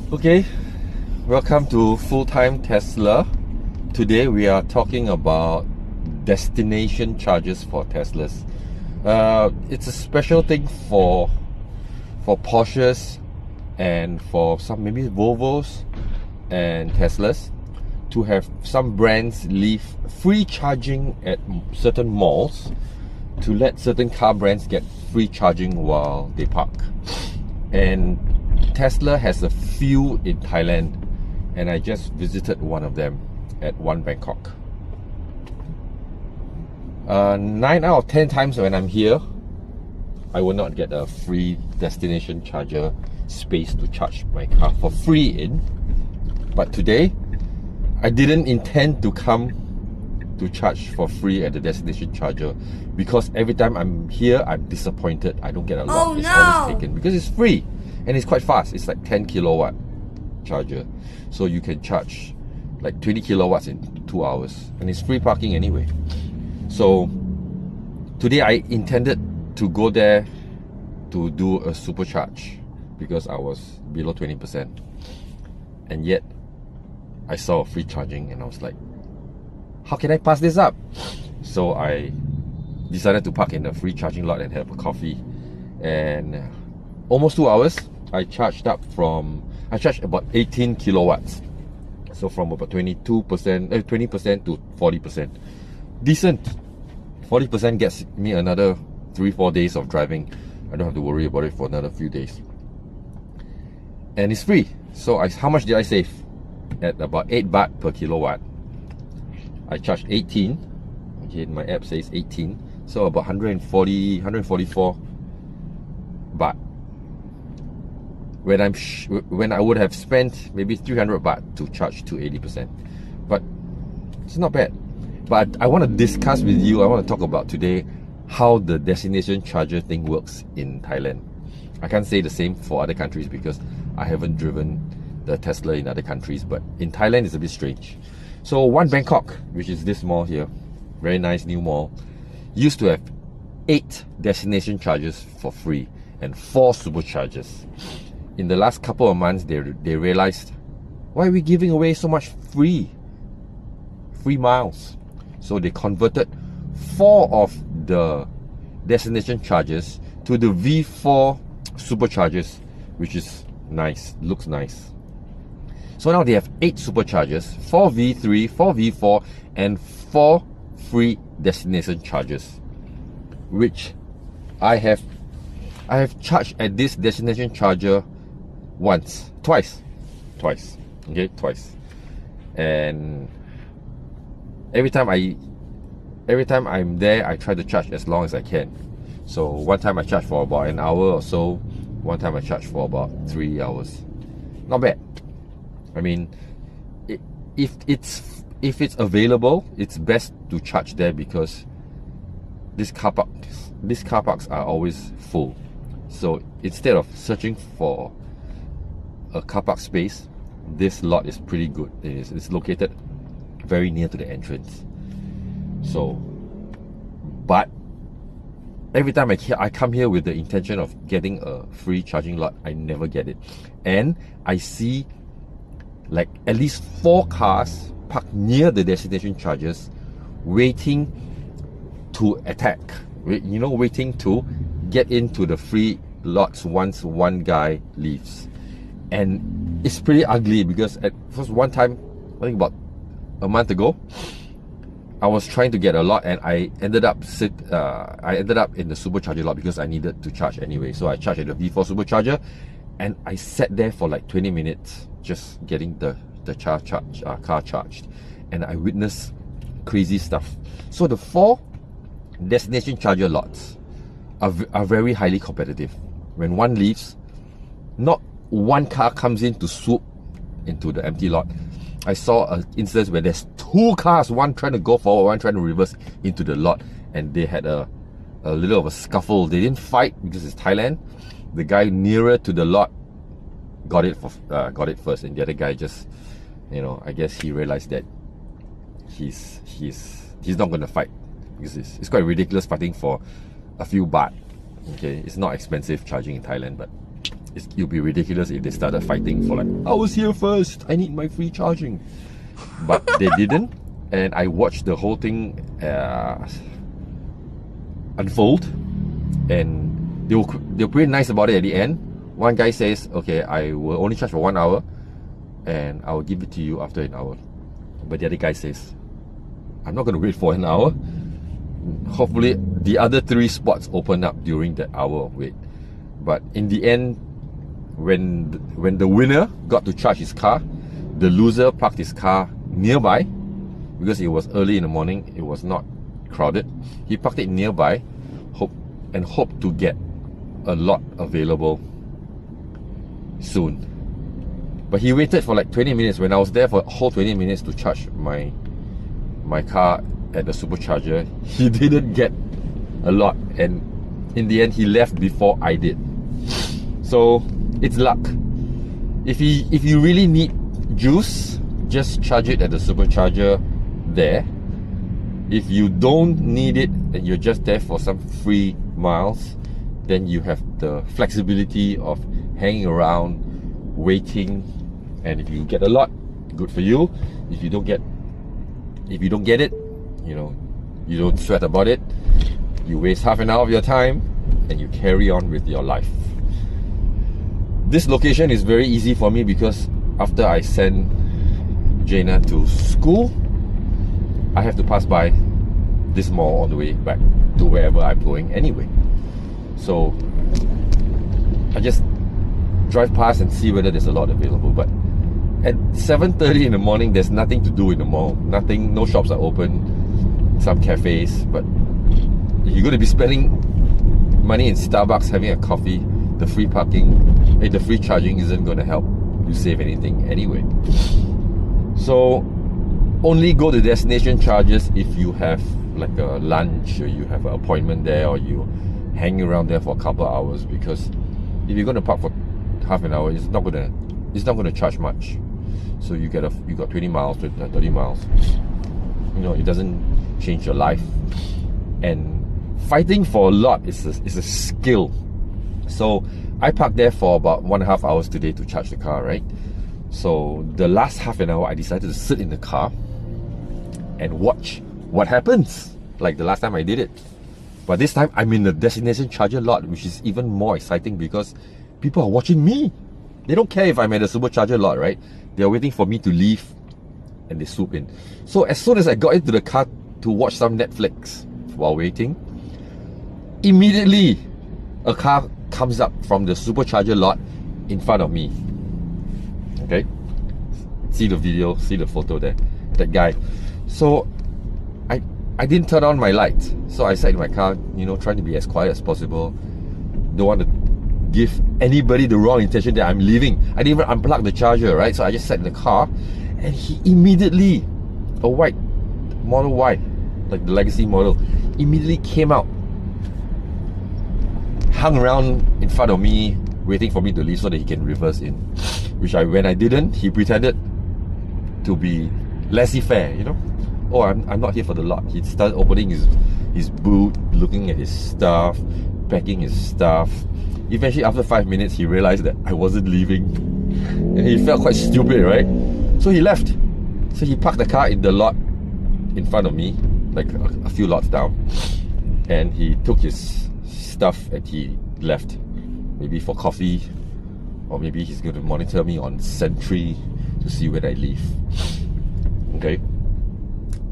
Okay, welcome to Full-Time Tesla. Today we are talking about destination charges for Teslas. It's a special thing for Porsches and for some maybe Volvos and Teslas to have some brands leave free charging at certain malls to let certain car brands get free charging while they park. And Tesla has a few in Thailand, and I just visited one of them at one Bangkok. 9 out of 10 times when I'm here, I will not get a free destination charger space to charge my car for free in. But today, I didn't intend to come to charge for free at the destination charger because every time I'm here, I'm disappointed. I don't get a lot. It's always taken because it's free and it's quite fast. It's like 10 kilowatt charger, so you can charge like 20 kilowatts in 2 hours, and it's free parking anyway. So today I intended to go there to do a supercharge because I was below 20%, and yet I saw free charging and I was like, how can I pass this up? So I decided to park in the free charging lot and have a coffee, and almost 2 hours I charged about 18 kilowatts. So from about 20% to 40%. Decent. 40% gets me another 3-4 days of driving. I don't have to worry about it for another few days. And it's free. So how much did I save? At about 8 baht per kilowatt. I charged 18. Okay, my app says 18. So about 144 baht. When I would have spent maybe 300 baht to charge to 80%. But it's not bad. But I want to discuss with you, I want to talk about today how the destination charger thing works in Thailand. I can't say the same for other countries because I haven't driven the Tesla in other countries, but in Thailand it's a bit strange. So one Bangkok, which is this mall here, very nice new mall, used to have 8 destination chargers for free and 4 superchargers. In the last couple of months, they realized, why are we giving away so much free miles? So they converted 4 of the destination chargers to the V4 superchargers, which is nice, looks nice. So now they have 8 superchargers, 4 V3, 4 V4, and 4 free destination chargers, which I have charged at this destination charger twice, and every time I'm there, I try to charge as long as I can. So one time I charged for about an hour or so, one time I charged for about 3 hours. Not bad. I mean, if it's available, it's best to charge there because these car parks are always full. So instead of searching for a car park space, this lot is pretty good. It's located very near to the entrance. So, but every time I come here with the intention of getting a free charging lot, I never get it. And I see like at least 4 cars parked near the destination chargers waiting to attack. Waiting to get into the free lots once one guy leaves. And it's pretty ugly because at first one time, I think about a month ago, I was trying to get a lot and I ended up in the supercharger lot because I needed to charge anyway. So I charged at the V4 supercharger and I sat there for like 20 minutes just getting the car charged, and I witnessed crazy stuff. So the 4 destination charger lots are very highly competitive. When one leaves, not one car comes in to swoop into the empty lot. I saw an instance where there's 2 cars, one trying to go forward, one trying to reverse into the lot, and they had a little of a scuffle. They didn't fight because it's Thailand. The guy nearer to the lot got it first, and the other guy just, I guess he realized that he's not going to fight because it's quite ridiculous fighting for a few baht. Okay, it's not expensive charging in Thailand, but it'll be ridiculous if they started fighting for like, I was here first, I need my free charging. But they didn't, and I watched the whole thing unfold, and they were pretty nice about it at the end. One guy says, okay, I will only charge for 1 hour, and I will give it to you after an hour. But the other guy says, I'm not going to wait for an hour. Hopefully the other 3 spots open up during that hour of wait. But in the end, when the winner got to charge his car, the loser parked his car nearby, because it was early in the morning, it was not crowded. He parked it nearby, hoped to get a lot available soon. But he waited for like 20 minutes when I was there for a whole 20 minutes to charge my car at the Supercharger. He didn't get a lot, and in the end he left before I did. So it's luck. If you really need juice, just charge it at the Supercharger there. If you don't need it and you're just there for some free miles, then you have the flexibility of hanging around, waiting, and if you get a lot, good for you. If you don't get it, you know, you don't sweat about it. You waste half an hour of your time and you carry on with your life. This location is very easy for me because after I send Jaina to school, I have to pass by this mall on the way back to wherever I'm going anyway. So I just drive past and see whether there's a lot available. But at 7:30 in the morning, there's nothing to do in the mall. Nothing, no shops are open, some cafes. But if you're going to be spending money in Starbucks having a coffee, the free parking, the free charging isn't going to help you save anything anyway. So only go to destination charges if you have like a lunch, or you have an appointment there, or you hang around there for a couple of hours. Because if you're going to park for half an hour, it's not going to charge much. So you got 20 miles, 30 miles. You know, it doesn't change your life. And fighting for a lot is a skill. So I parked there for about 1.5 hours today to charge the car, right? So the last half an hour, I decided to sit in the car and watch what happens, like the last time I did it. But this time I'm in the destination charger lot, which is even more exciting because people are watching me. They don't care if I'm at the Supercharger lot, right? They're waiting for me to leave and they swoop in. So as soon as I got into the car to watch some Netflix while waiting, immediately a car comes up from the Supercharger lot in front of me. Okay? See the video, see the photo there. That guy. So I didn't turn on my light. So I sat in my car, you know, trying to be as quiet as possible. Don't want to give anybody the wrong intention that I'm leaving. I didn't even unplug the charger, right? So I just sat in the car, and he immediately, a white Model Y, like the legacy model, immediately came out, hung around in front of me, waiting for me to leave so that he can reverse in. When I didn't, he pretended to be laissez-faire, you know. Oh, I'm not here for the lot. He started opening his boot, looking at his stuff, packing his stuff. Eventually, after 5 minutes, he realized that I wasn't leaving, and he felt quite stupid, right? So he left. So he parked the car in the lot in front of me, like a few lots down, and he took his stuff and he left. Maybe for coffee, or maybe he's going to monitor me on Sentry to see when I leave. Okay.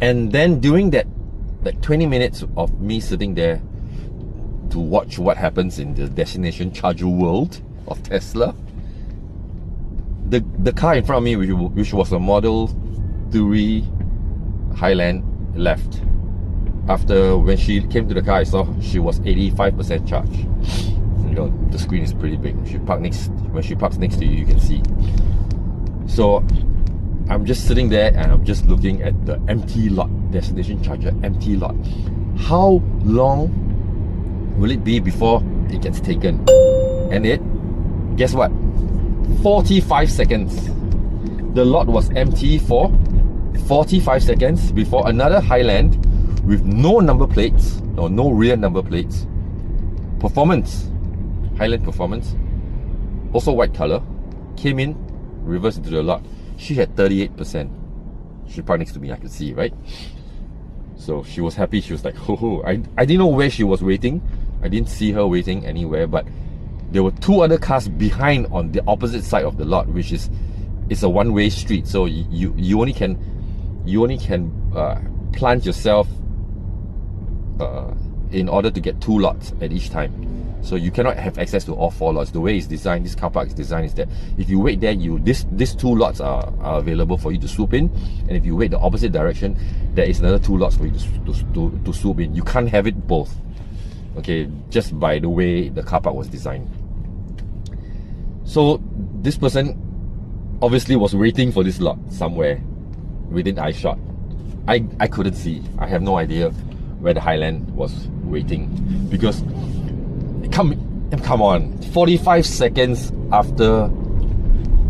And then during that, like 20 minutes of me sitting there to watch what happens in the destination charger world of Tesla, the car in front of me, which was a Model 3 Highland, left. After, when she came to the car, I saw she was 85% charged. You know, the screen is pretty big. When she parks next to you, you can see. So I'm just sitting there and I'm just looking at the empty lot, destination charger empty lot. How long will it be before it gets taken? And guess what? 45 seconds. The lot was empty for 45 seconds before another Highland with no number plates, or no rear number plates, Highland Performance, also white color, came in, reversed into the lot. She had 38%. She parked next to me, I could see, right? So she was happy. She was like, ho. I didn't know where she was waiting. I didn't see her waiting anywhere, but there were two other cars behind on the opposite side of the lot, which is it's a one-way street. So you only can plant yourself in order to get two lots at each time. So you cannot have access to all four lots. The way it's designed, this car park is designed, is that if you wait there, these two lots are available for you to swoop in, and if you wait the opposite direction, there is another two lots for you to swoop in. You can't have it both. Okay, just by the way the car park was designed. So this person obviously was waiting for this lot somewhere within eyeshot. I couldn't see. I have no idea where the Highland was waiting, because come on, 45 seconds after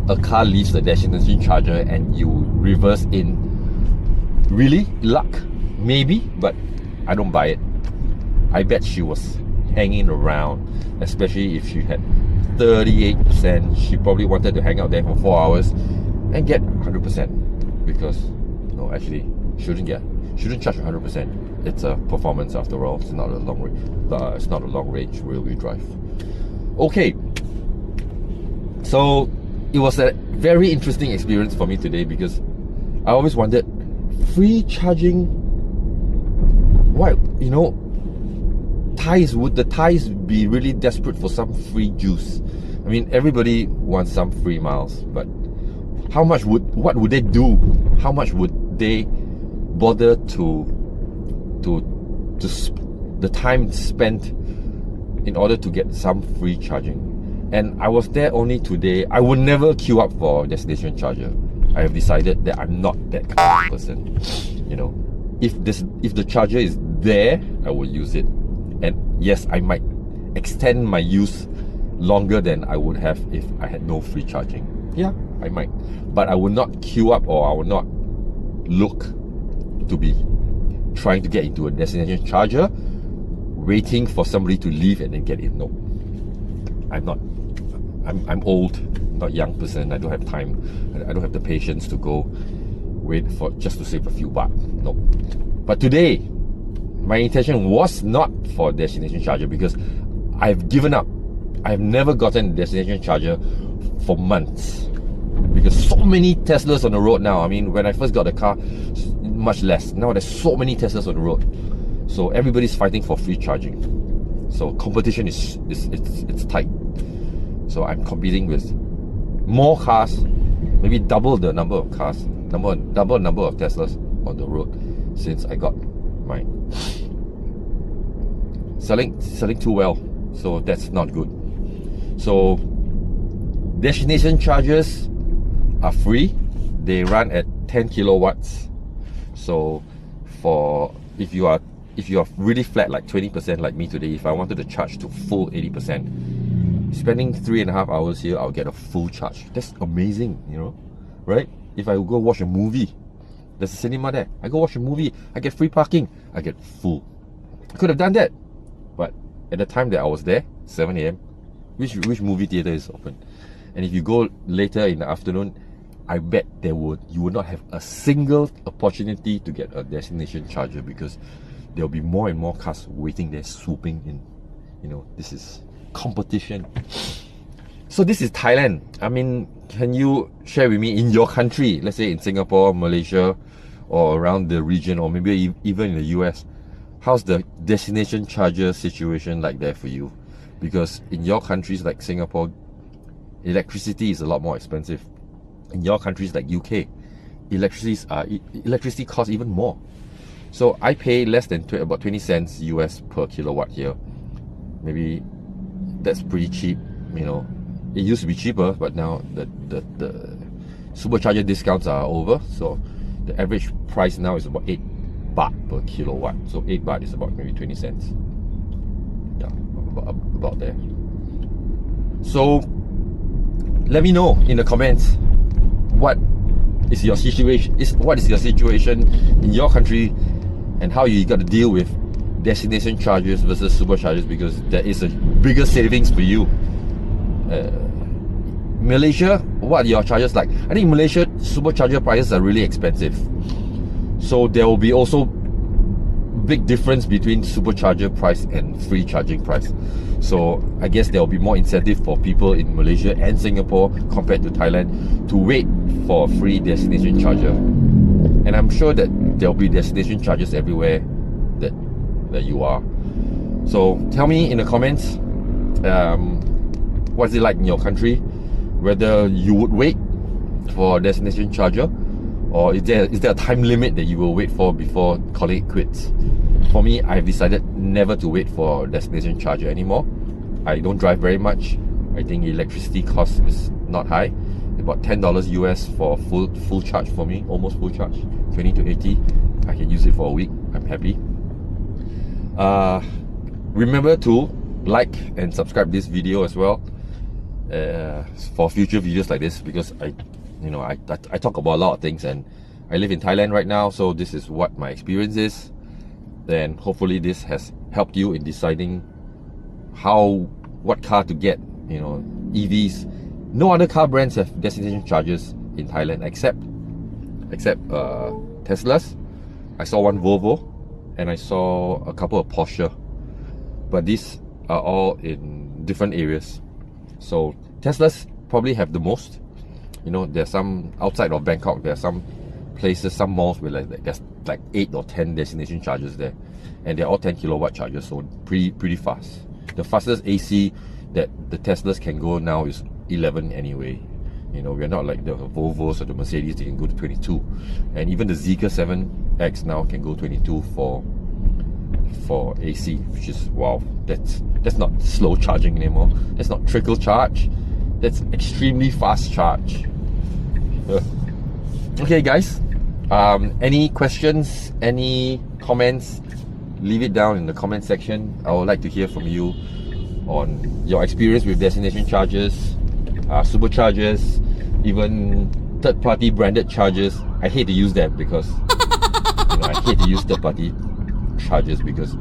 a car leaves the destination charger and you reverse in. Really? Luck? Maybe, but I don't buy it. I bet she was hanging around, especially if she had 38%. She probably wanted to hang out there for 4 hours and get 100%, because no, actually shouldn't charge 100%. It's a performance after all. It's not a long range. It's not a long range rear-wheel drive. Okay, so it was a very interesting experience for me today, because I always wondered, free charging. Why, would the Thais be really desperate for some free juice? I mean, everybody wants some free miles, but what would they do? How much would they bother to the time spent in order to get some free charging? And I was there only today. I would never queue up for destination charger. I have decided that I'm not that kind of person. If the charger is there, I will use it. And yes, I might extend my use longer than I would have if I had no free charging. Yeah, I might. But I would not queue up, or I would not look to be trying to get into a destination charger, waiting for somebody to leave and then get in. No, I'm not. I'm old, not young person. I don't have time. I don't have the patience to go wait for just to save a few baht. No. But today, my intention was not for destination charger, because I've given up. I've never gotten a destination charger for months, because so many Teslas on the road now. I mean, when I first got the car, much less. Now there's so many Teslas on the road, so everybody's fighting for free charging. So competition is tight. So I'm competing with more cars, maybe double the number of cars, double number of Teslas on the road since I got mine. Selling too well, so that's not good. So destination chargers are free. They run at 10 kilowatts. So if you are really flat, like 20% like me today, if I wanted to charge to full 80%, spending 3.5 hours here, I'll get a full charge. That's amazing, right? If I go watch a movie, there's a cinema there. I go watch a movie, I get free parking, I get full. I could have done that, but at the time that I was there, 7 a.m, which movie theater is open? And if you go later in the afternoon, I bet you would not have a single opportunity to get a destination charger, because there'll be more and more cars waiting there, swooping in. This is competition. So this is Thailand. I mean, can you share with me in your country, let's say in Singapore, Malaysia, or around the region, or maybe even in the US, how's the destination charger situation like there for you? Because in your countries like Singapore, electricity is a lot more expensive. In your countries like UK, electricity costs even more. So I pay less than about 20 cents US per kilowatt here. Maybe that's pretty cheap. It used to be cheaper, but now the supercharger discounts are over. So the average price now is about 8 baht per kilowatt. So 8 baht is about maybe 20 cents. Yeah, about there. So let me know in the comments what is your situation in your country, and how you got to deal with destination chargers versus superchargers, because there is a bigger savings for you Malaysia, what are your charges like? I think Malaysia supercharger prices are really expensive. So there will be also big difference between supercharger price and free charging price. So I guess there will be more incentive for people in Malaysia and Singapore compared to Thailand to wait for a free destination charger. And I'm sure that there will be destination chargers everywhere that you are. So tell me in the comments, what's it like in your country? Whether you would wait for a destination charger, or is there a time limit that you will wait for before calling it quits? For me, I've decided never to wait for a destination charger anymore. I don't drive very much. I think electricity cost is not high. About $10 US for full charge for me, almost full charge, 20 to 80. I can use it for a week. I'm happy. Remember to like and subscribe this video as well for future videos like this, because I talk about a lot of things, and I live in Thailand right now, so this is what my experience is. Then hopefully this has helped you in deciding what car to get. EVs. No other car brands have destination chargers in Thailand except Teslas. I saw one Volvo and I saw a couple of Porsche, but these are all in different areas. So Teslas probably have the most. There's some outside of Bangkok, there are some places, some malls where there's like 8 or 10 destination chargers there, and they're all 10 kilowatt chargers, so pretty fast. The fastest AC that the Teslas can go now is 11 anyway. We're not like the Volvos or the Mercedes, they can go to 22, and even the Zeekr 7X now can go 22 for AC, which is wow. That's not slow charging anymore. That's not trickle charge. That's extremely fast charge. Okay, guys. Any questions? Any comments? Leave it down in the comment section. I would like to hear from you on your experience with destination chargers, superchargers, even third-party branded chargers. I hate to use that because I hate to use third-party chargers because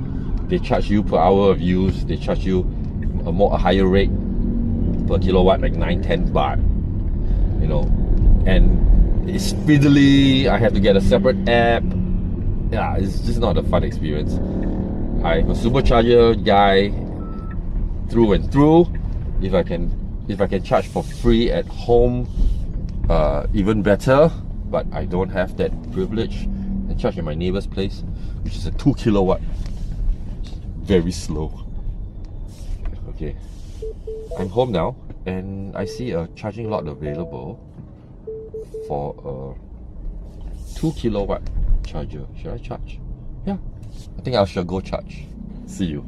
they charge you per hour of use. They charge you a higher rate per kilowatt, like 9-10 baht. And it's fiddly. I have to get a separate app. Yeah, it's just not a fun experience. I'm a supercharger guy through and through. If I can charge for free at home, even better. But I don't have that privilege. I charge at my neighbor's place, which is a 2 kilowatt. Very slow. Okay, I'm home now, and I see a charging lot available for a 2 kilowatt charger. Should I charge? Yeah, I think I shall go charge. See you.